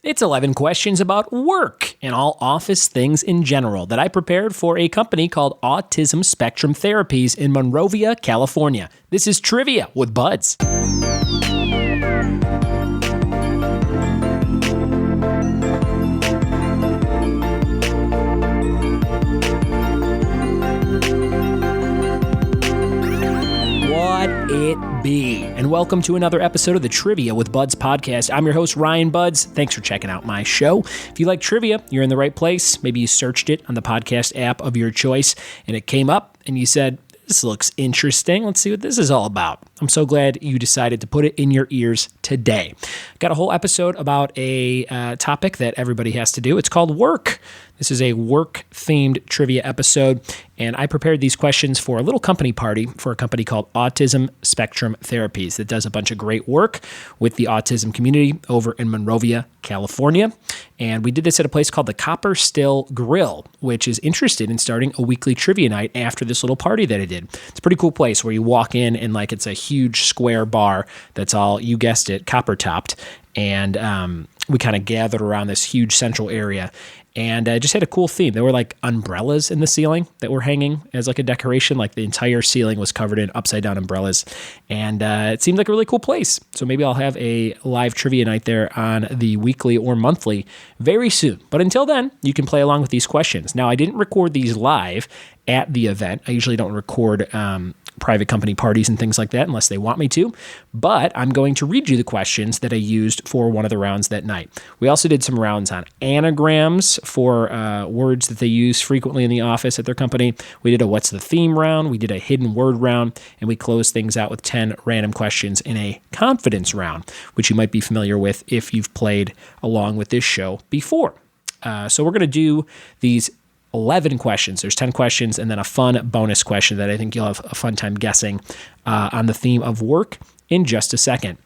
It's 11 questions about work and all office things in general that I prepared for a company called Autism Spectrum Therapies in Monrovia, California. This is Trivia with Buds. It be. And welcome to another episode of the Trivia with Buds podcast. I'm your host, Ryan Buds. Thanks for checking out my show. If you like trivia, you're in the right place. Maybe you searched it on the podcast app of your choice and it came up and you said, this looks interesting. Let's see what this is all about. I'm so glad you decided to put it in your ears today. Got a whole episode about a topic that everybody has to do. It's called work. This is a work-themed trivia episode, and I prepared these questions for a little company party for a company called Autism Spectrum Therapies that does a bunch of great work with the autism community over in Monrovia, California. And we did this at a place called the Copper Still Grill, which is interested in starting a weekly trivia night after this little party that I did. It's a pretty cool place where you walk in and like it's a huge square bar that's all, you guessed it, copper-topped. And we kind of gathered around this huge central area and just had a cool theme. There were like umbrellas in the ceiling that were hanging as like a decoration. Like the entire ceiling was covered in upside down umbrellas. And it seemed like a really cool place. So maybe I'll have a live trivia night there on the weekly or monthly very soon. But until then, you can play along with these questions. Now, I didn't record these live at the event. I usually don't record private company parties and things like that unless they want me to, but I'm going to read you the questions that I used for one of the rounds that night. We also did some rounds on anagrams for words that they use frequently in the office at their company. We did a what's the theme round, we did a hidden word round, and we closed things out with 10 random questions in a confidence round, which you might be familiar with if you've played along with this show before. So we're going to do these 11 questions. There's 10 questions and then a fun bonus question that I think you'll have a fun time guessing on the theme of work in just a second.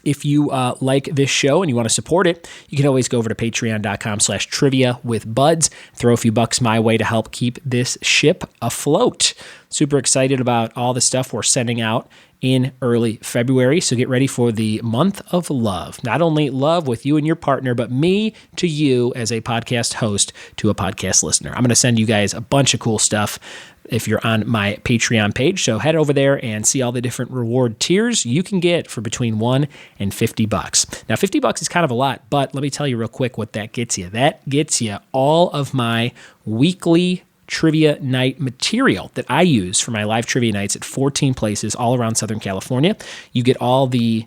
If you like this show and you want to support it, you can always go over to patreon.com/trivia with buds. Throw a few bucks my way to help keep this ship afloat. Super excited about all the stuff we're sending out in early February. So get ready for the month of love. Not only love with you and your partner, but me to you as a podcast host to a podcast listener. I'm going to send you guys a bunch of cool stuff if you're on my Patreon page. So head over there and see all the different reward tiers you can get for between $1 and $50. Now, $50 is kind of a lot, but let me tell you real quick what that gets you. That gets you all of my weekly trivia night material that I use for my live trivia nights at 14 places all around Southern California. You get all the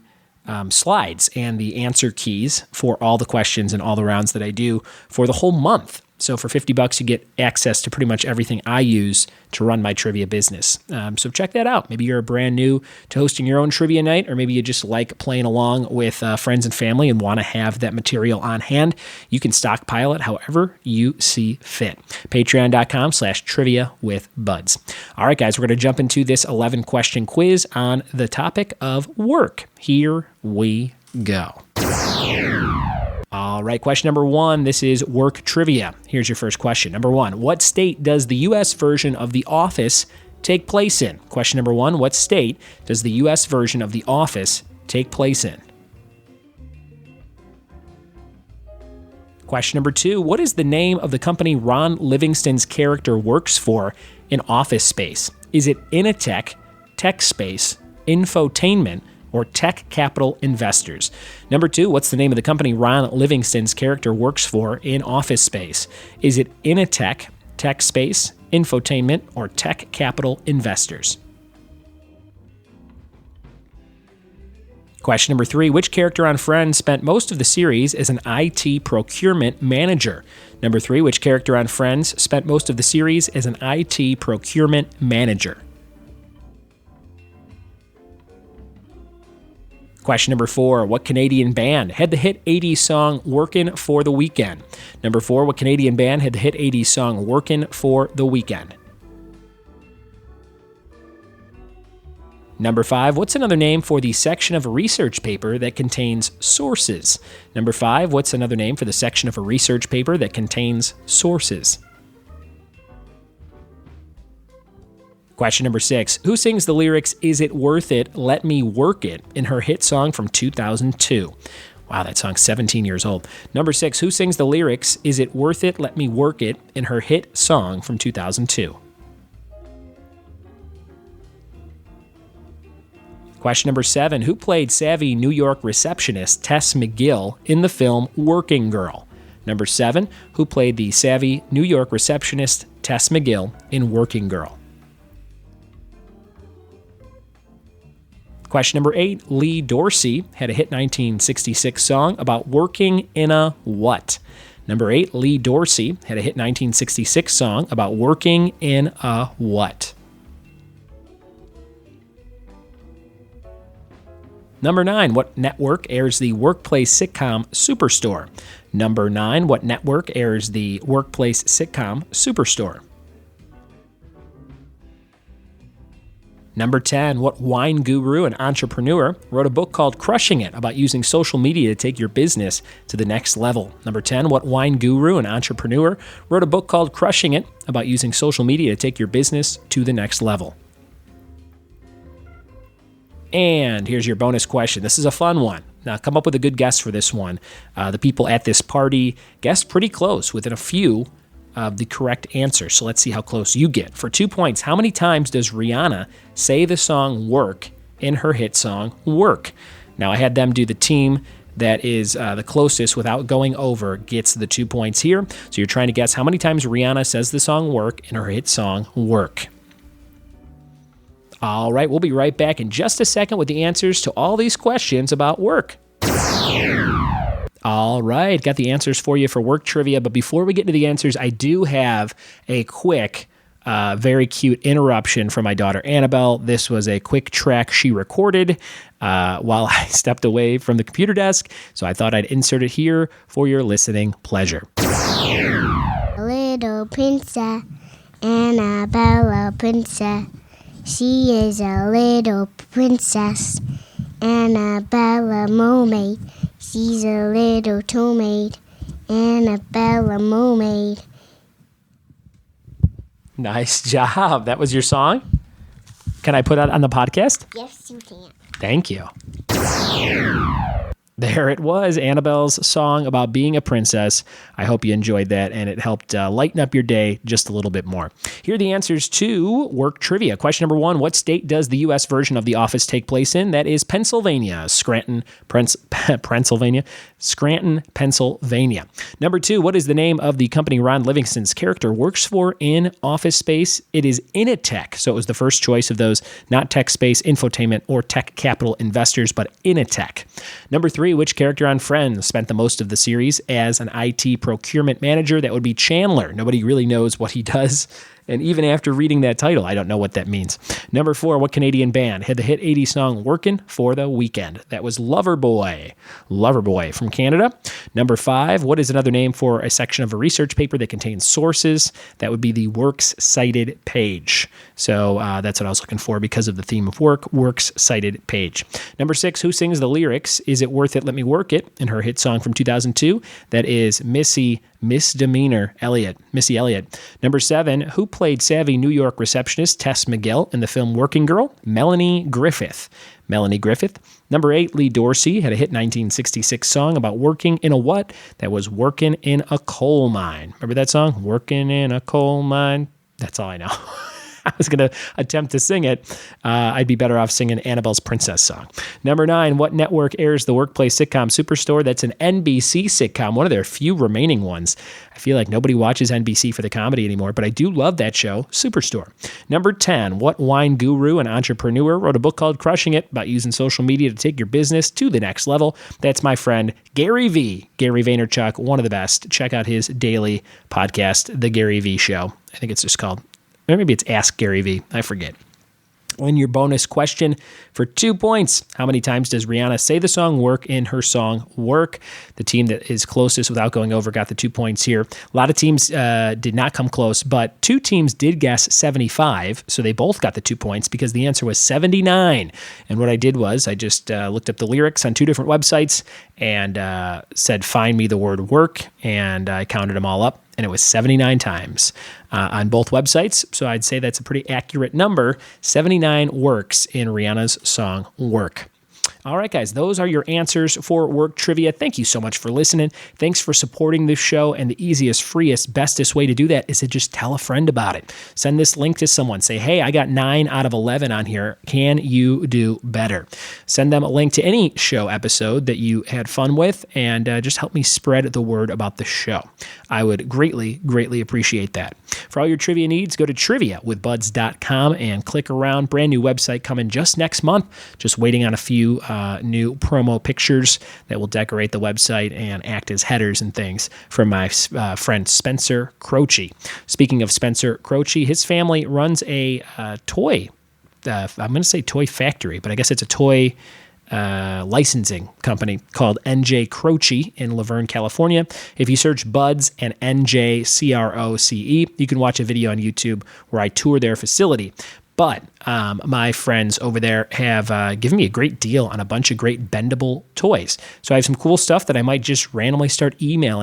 slides and the answer keys for all the questions and all the rounds that I do for the whole month. So for $50, you get access to pretty much everything I use to run my trivia business. So check that out. Maybe you're brand new to hosting your own trivia night, or maybe you just like playing along with friends and family and want to have that material on hand. You can stockpile it however you see fit. Patreon.com/trivia with buds. All right, guys, we're going to jump into this 11 question quiz on the topic of work. Here we go. All right, question number 1. This is work trivia. Here's your first question. Number 1, what state does the U.S. version of The Office take place in? Question number 1, what state does the U.S. version of The Office take place in? Question number 2, what is the name of the company Ron Livingston's character works for in Office Space? Is it Initech, Tech Space, Infotainment, or Tech Capital Investors? Number 2, what's the name of the company Ron Livingston's character works for in Office Space? Is it Initech, Tech Space, Infotainment, or Tech Capital Investors? Question number 3, which character on Friends spent most of the series as an IT procurement manager? Number 3, which character on Friends spent most of the series as an IT procurement manager? Question number 4, what Canadian band had the hit 80s song Workin' for the Weekend? Number 4, what Canadian band had the hit 80s song Workin' for the Weekend? Number 5, what's another name for the section of a research paper that contains sources? Number 5, what's another name for the section of a research paper that contains sources? Question number 6, who sings the lyrics, "Is it worth it? Let me work it," in her hit song from 2002? Wow, that song's 17 years old. Number 6, who sings the lyrics, "Is It Worth It? Let Me Work It," in her hit song from 2002? Question number 7, who played savvy New York receptionist Tess McGill in the film Working Girl? Number 7, who played the savvy New York receptionist Tess McGill in Working Girl? Question number 8, Lee Dorsey had a hit 1966 song about working in a what? Number 8, Lee Dorsey had a hit 1966 song about working in a what? Number 9, what network airs the workplace sitcom Superstore? Number 9, what network airs the workplace sitcom Superstore? Number 10, what wine guru and entrepreneur wrote a book called Crushing It about using social media to take your business to the next level? Number 10, what wine guru and entrepreneur wrote a book called Crushing It about using social media to take your business to the next level? And here's your bonus question. This is a fun one. Now, come up with a good guess for this one. The people at this party guessed pretty close, within a few of the correct answer. So let's see how close you get. For 2 points, how many times does Rihanna say the song Work in her hit song Work? Now, I had them do the team that is the closest without going over gets the 2 points here. So you're trying to guess how many times Rihanna says the song Work in her hit song Work. All right, we'll be right back in just a second with the answers to all these questions about work. All right, got the answers for you for work trivia, but before we get into the answers, I do have a quick, very cute interruption from my daughter Annabelle. This was a quick track she recorded while I stepped away from the computer desk, so I thought I'd insert it here for your listening pleasure. Little princess, Annabella princess. She is a little princess, Annabella mermaid. She's a little mermaid, Annabella mermaid. Nice job. That was your song? Can I put that on the podcast? Yes, you can. Thank you. There it was, Annabelle's song about being a princess. I hope you enjoyed that, and it helped lighten up your day just a little bit more. Here are the answers to work trivia. Question number 1, what state does the U.S. version of The Office take place in? That is Pennsylvania, Pennsylvania. Number 2, what is the name of the company Ron Livingston's character works for in Office Space? It is Initech. So it was the first choice of those, not tech space, infotainment, or tech capital investors, but Initech. Number 3, which character on Friends spent the most of the series as an IT procurement manager? That would be Chandler. Nobody really knows what he does. And even after reading that title, I don't know what that means. Number 4, what Canadian band had the hit 80s song Workin' for the Weekend? That was Loverboy. Loverboy from Canada. Number 5, what is another name for a section of a research paper that contains sources? That would be the Works Cited page. So that's what I was looking for because of the theme of work, Works Cited page. Number 6, who sings the lyrics, "Is It Worth It? Let Me Work It," in her hit song from 2002? That is Missy Elliott. Number 7, who played savvy New York receptionist Tess McGill in the film Working Girl? Melanie Griffith. Number 8, Lee Dorsey had a hit 1966 song about working in a what? That was Working in a Coal Mine. Remember that song? Working in a coal mine. That's all I know. I was going to attempt to sing it. I'd be better off singing Annabelle's Princess song. Number 9, what network airs the workplace sitcom Superstore? That's an NBC sitcom, one of their few remaining ones. I feel like nobody watches NBC for the comedy anymore, but I do love that show, Superstore. Number 10, what wine guru and entrepreneur wrote a book called Crushing It about using social media to take your business to the next level? That's my friend Gary V. Gary Vaynerchuk, one of the best. Check out his daily podcast, The Gary V Show. I think it's just called, or maybe it's Ask Gary V. I forget. And your bonus question for 2 points. How many times does Rihanna say the song Work in her song Work? The team that is closest without going over got the 2 points here. A lot of teams did not come close, but 2 teams did guess 75, so they both got the 2 points because the answer was 79. And what I did was I just looked up the lyrics on 2 different websites and said, find me the word work, and I counted them all up, and it was 79 times on both websites. So I'd say that's a pretty accurate number. 79 works in Rihanna's song Work. All right, guys, those are your answers for work trivia. Thank you so much for listening. Thanks for supporting this show. And the easiest, freest, bestest way to do that is to just tell a friend about it. Send this link to someone. Say, hey, I got 9 out of 11 on here. Can you do better? Send them a link to any show episode that you had fun with, and just help me spread the word about the show. I would greatly, greatly appreciate that. For all your trivia needs, go to triviawithbuds.com and click around. Brand new website coming just next month. Just waiting on a few new promo pictures that will decorate the website and act as headers and things from my friend Spencer Croce. Speaking of Spencer Croce, his family runs a toy, I'm going to say toy factory, but I guess it's a toy licensing company called NJ Croce in Laverne, California. If you search Buds and NJ Croce, you can watch a video on YouTube where I tour their facility. But my friends over there have given me a great deal on a bunch of great bendable toys. So I have some cool stuff that I might just randomly start snail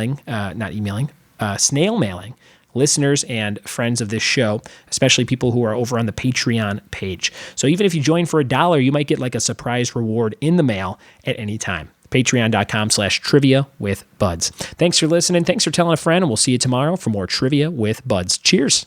mailing listeners and friends of this show, especially people who are over on the Patreon page. So even if you join for $1, you might get like a surprise reward in the mail at any time. Patreon.com/trivia with Buds. Thanks for listening. Thanks for telling a friend, and we'll see you tomorrow for more Trivia with Buds. Cheers.